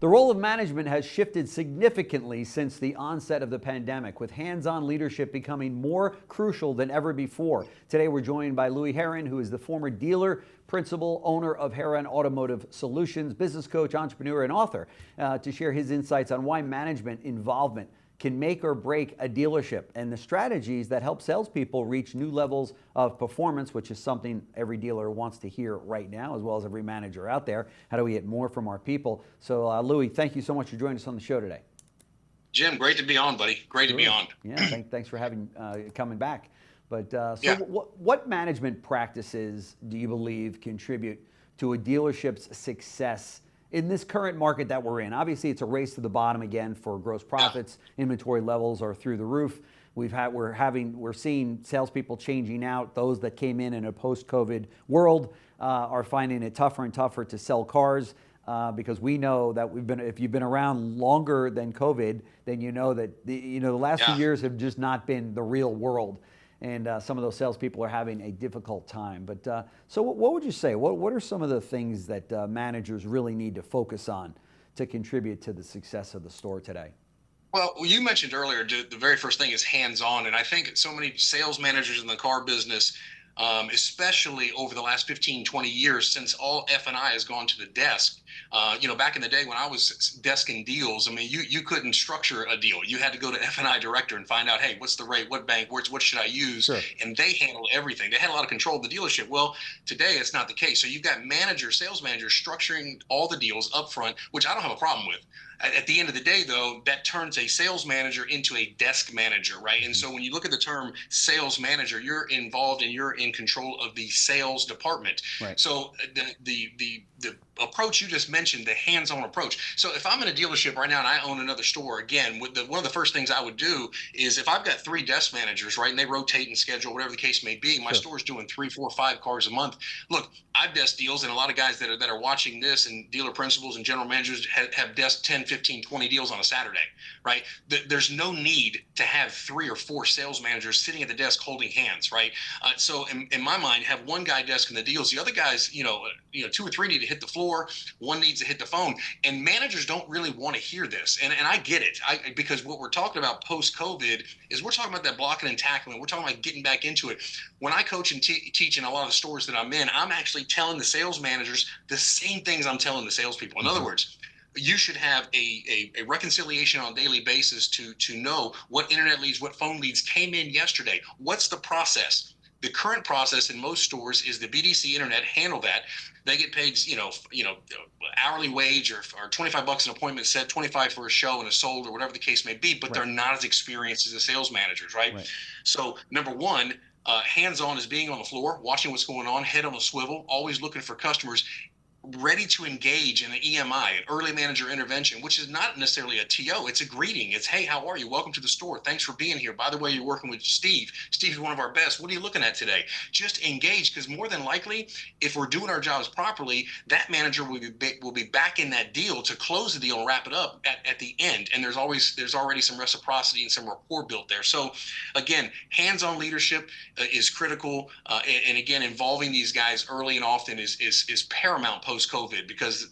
The role of management has shifted significantly since the onset of the pandemic, with hands-on leadership becoming more crucial than ever before. Today, we're joined by Louie Herron, who is the former dealer, principal, owner of Herron Automotive Solutions, business coach, entrepreneur, and author, to share his insights on why management involvement can make or break a dealership and the strategies that help salespeople reach new levels of performance, which is something every dealer wants to hear right now, as well as every manager out there. How do we get more from our people? So, Louie, thank you so much for joining us on the show today. Jim, great to be on, buddy. Great to be on. Yeah, thanks for coming back. But Yeah. what management practices do you believe contribute to a dealership's success in this current market that we're in? Obviously, it's a race to the bottom again for gross profits. Inventory levels are through the roof. We're seeing salespeople changing out. Those that came in a post-COVID world are finding it tougher and tougher to sell cars because we know that if you've been around longer than COVID, then you know that the last few years have just not been the real world. And some of those salespeople are having a difficult time. But so what would you say? What are some of the things that managers really need to focus on to contribute to the success of the store today? Well, you mentioned earlier, the very first thing is hands-on. And I think so many sales managers in the car business, especially over the last 15, 20 years, since all F&I has gone to the desk. Back in the day when I was desking deals, I mean, you couldn't structure a deal. You had to go to F&I director and find out, hey, what's the rate? What bank? What should I use? Sure. And they handle everything. They had a lot of control of the dealership. Well, today it's not the case. So you've got sales managers structuring all the deals up front, which I don't have a problem with. At the end of the day, though, that turns a sales manager into a desk manager, right? And so when you look at the term sales manager, you're involved and you're in control of the sales department. Right. So the approach you just mentioned, the hands-on approach. So if I'm in a dealership right now and I own another store, again, one of the first things I would do is if I've got 3 desk managers, right, and they rotate and schedule, whatever the case may be, my store's doing 3, 4, 5 cars a month. Look, I've desk deals, and a lot of guys that are watching this and dealer principals and general managers have desk 10, 15, 20 deals on a Saturday, right? There's no need to have 3 or 4 sales managers sitting at the desk holding hands, right? So in my mind, have one guy desking the deals. The other guys, 2 or 3 need to hit the floor. One needs to hit the phone. And managers don't really want to hear this. And I get it. Because what we're talking about post-COVID is we're talking about that blocking and tackling. We're talking about getting back into it. When I coach and teach in a lot of the stores that I'm in, I'm actually telling the sales managers the same things I'm telling the salespeople. In other words, you should have a reconciliation on a daily basis to know what internet leads, what phone leads came in yesterday. What's the process? The current process in most stores is the BDC internet handle that. They get paid, hourly wage or $25 an appointment set, 25 for a show and a sold or whatever the case may be, but they're not as experienced as the sales managers, right? So number one, hands-on is being on the floor, watching what's going on, head on a swivel, always looking for customers, ready to engage in an EMI, an early manager intervention, which is not necessarily a TO. It's a greeting. It's, hey, how are you? Welcome to the store. Thanks for being here. By the way, you're working with Steve. Steve's one of our best. What are you looking at today? Just engage, because more than likely, if we're doing our jobs properly, that manager will be back in that deal to close the deal and wrap it up at the end. And there's already some reciprocity and some rapport built there. So again, hands-on leadership is critical. And again, involving these guys early and often is paramount post-COVID, because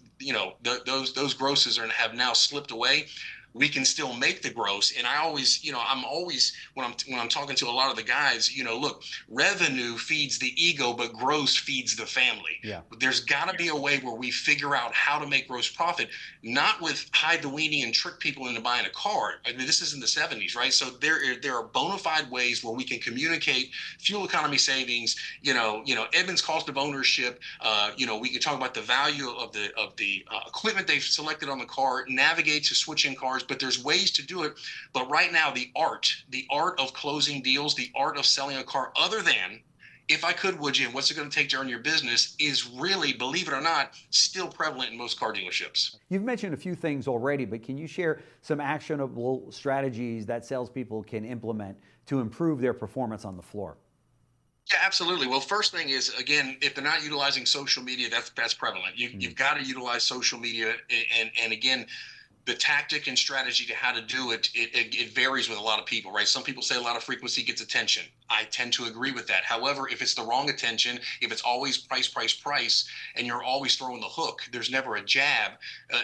those grosses have now slipped away. We can still make the gross. And I always, I'm always, when I'm talking to a lot of the guys, look, revenue feeds the ego, but gross feeds the family. Yeah. There's got to be a way where we figure out how to make gross profit, not with hide the weenie and trick people into buying a car. I mean, this is in the 70s, right? So there are bona fide ways where we can communicate fuel economy savings, Edmunds cost of ownership. We can talk about the value of the equipment they've selected on the car, navigate to switching cars. But there's ways to do it. But right now, the art of closing deals, the art of selling a car, other than, if I could, would you, and what's it going to take to earn your business, is really, believe it or not, still prevalent in most car dealerships. You've mentioned a few things already, but can you share some actionable strategies that salespeople can implement to improve their performance on the floor? Yeah, absolutely. Well, first thing is, again, if they're not utilizing social media, that's prevalent. You've got to utilize social media. And again, the tactic and strategy to how to do it varies with a lot of people, right? Some people say a lot of frequency gets attention. I tend to agree with that. However, if it's the wrong attention, if it's always price, price, price, and you're always throwing the hook, there's never a jab,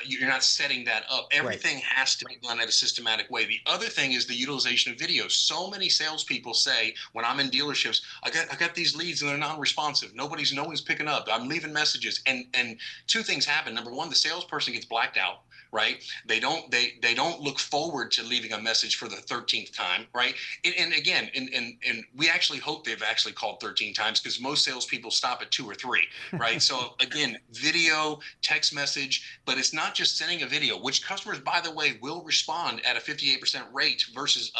you're not setting that up. Right. Everything has to be done at a systematic way. The other thing is the utilization of video. So many salespeople say, when I'm in dealerships, I got these leads and they're non-responsive. No one's picking up. I'm leaving messages. And two things happen. Number one, the salesperson gets blacked out. Right? They don't look forward to leaving a message for the 13th time, right? And again, and we actually hope they've actually called 13 times, because most salespeople stop at 2 or 3, right? So again, video, text message, but it's not just sending a video, which customers, by the way, will respond at a 58% rate versus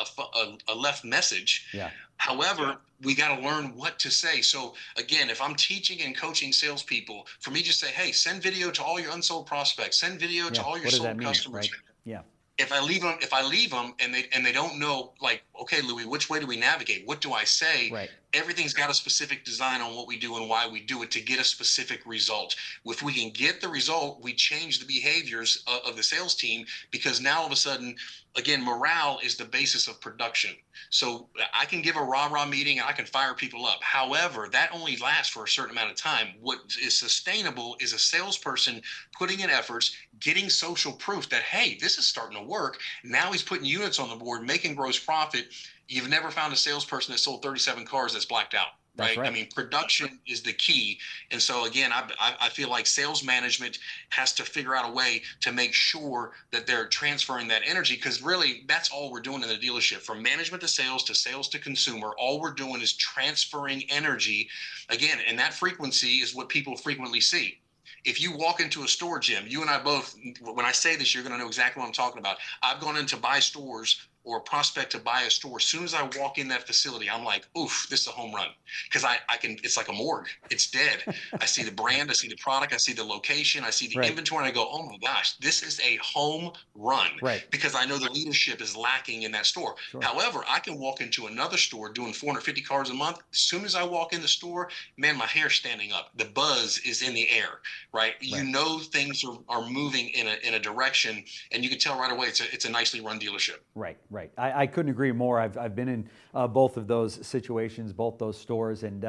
a left message. Yeah. However, we got to learn what to say. So again, if I'm teaching and coaching salespeople, for me just say, hey, send video to all your unsold prospects, send video to all your sold customers. Right? Yeah. If I leave them and they don't know, like, okay, Louie, which way do we navigate? What do I say? Right. Everything's got a specific design on what we do and why we do it to get a specific result. If we can get the result, we change the behaviors of the sales team, because now all of a sudden, again, morale is the basis of production. So I can give a rah-rah meeting and I can fire people up. However, that only lasts for a certain amount of time. What is sustainable is a salesperson putting in efforts, getting social proof that, hey, this is starting to work. Now he's putting units on the board, making gross profit. You've never found a salesperson that sold 37 cars that's blacked out. Right? I mean, production is the key. And so again, I feel like sales management has to figure out a way to make sure that they're transferring that energy, because really that's all we're doing in the dealership. From management to sales to consumer, all we're doing is transferring energy. Again, and that frequency is what people frequently see. If you walk into a store, Jim, you and I both, when I say this, you're going to know exactly what I'm talking about. I've gone in to buy stores, or a prospect to buy a store. As soon as I walk in that facility, I'm like, oof, this is a home run. Because I can, it's like a morgue. It's dead. I see the brand, I see the product, I see the location, I see the inventory, and I go, oh my gosh, this is a home run. Right. Because I know the leadership is lacking in that store. Sure. However, I can walk into another store doing 450 cars a month. As soon as I walk in the store, man, my hair's standing up. The buzz is in the air, right? You know things are moving in a direction, and you can tell right away it's a nicely run dealership. Right. Right. I couldn't agree more. I've been in both of those situations, both those stores, and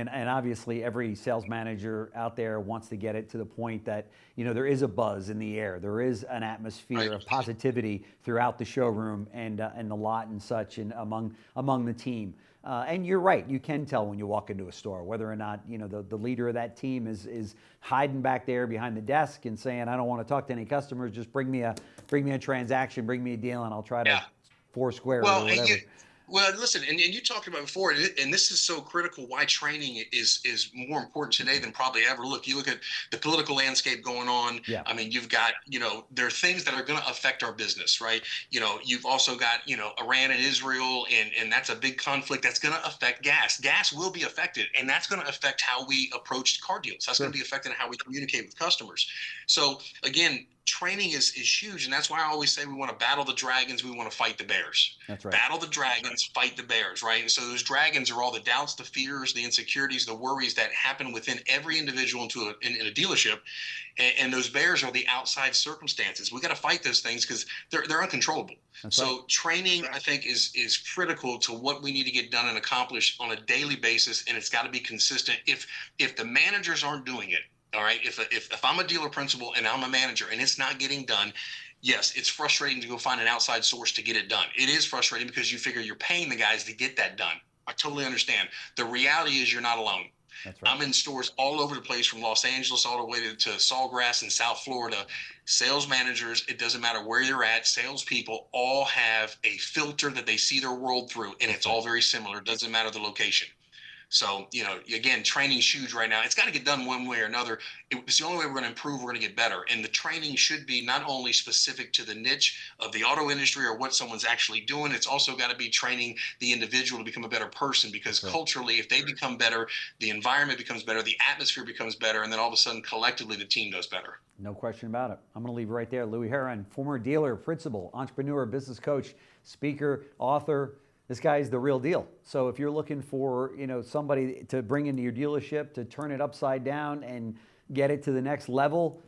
obviously every sales manager out there wants to get it to the point that, you know, there is a buzz in the air, there is an atmosphere of positivity throughout the showroom and the lot and such, and among the team. And you're right, you can tell when you walk into a store whether or not, you know, the leader of that team is hiding back there behind the desk and saying, I don't want to talk to any customers, just bring me a transaction, bring me a deal, and I'll try to Foursquare or whatever. Well, listen, and you talked about before, and this is so critical, why training is more important today than probably ever. Look, you look at the political landscape going on. Yeah. I mean, you've got, you know, there are things that are going to affect our business, right? You know, you've also got, you know, Iran and Israel, and that's a big conflict that's going to affect gas. Gas will be affected, and that's going to affect how we approach car deals. That's going to be affecting how we communicate with customers. So again, training is huge, and that's why I always say we want to battle the dragons, we want to fight the bears. That's right. Battle the dragons, fight the bears, right? And so those dragons are all the doubts, the fears, the insecurities, the worries that happen within every individual in a dealership, and those bears are the outside circumstances. We got to fight those things because they're uncontrollable. That's so right. Training, I think, is critical to what we need to get done and accomplish on a daily basis, and it's got to be consistent. If the managers aren't doing it, all right, if I'm a dealer principal and I'm a manager and it's not getting done, yes, it's frustrating to go find an outside source to get it done. It is frustrating because you figure you're paying the guys to get that done. I totally understand. The reality is you're not alone. That's right. I'm in stores all over the place, from Los Angeles all the way to Sawgrass in South Florida. Sales managers, it doesn't matter where you're at, salespeople all have a filter that they see their world through, and it's all very similar. It doesn't matter the location. So, you know, again, training's huge right now. It's got to get done one way or another. It's the only way we're going to improve. We're going to get better. And the training should be not only specific to the niche of the auto industry or what someone's actually doing. It's also got to be training the individual to become a better person, because culturally, if they become better, the environment becomes better, the atmosphere becomes better, and then all of a sudden, collectively, the team does better. No question about it. I'm going to leave it right there. Louie Herron, former dealer, principal, entrepreneur, business coach, speaker, author. This guy's the real deal. So if you're looking for, you know, somebody to bring into your dealership to turn it upside down and get it to the next level,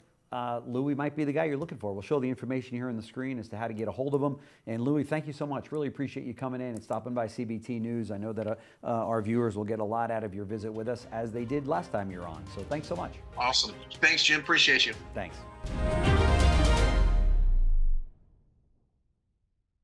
Louie might be the guy you're looking for. We'll show the information here on the screen as to how to get a hold of him. And Louie, thank you so much. Really appreciate you coming in and stopping by CBT News. I know that our viewers will get a lot out of your visit with us, as they did last time you were on. So thanks so much. Awesome. Thanks, Jim. Appreciate you. Thanks.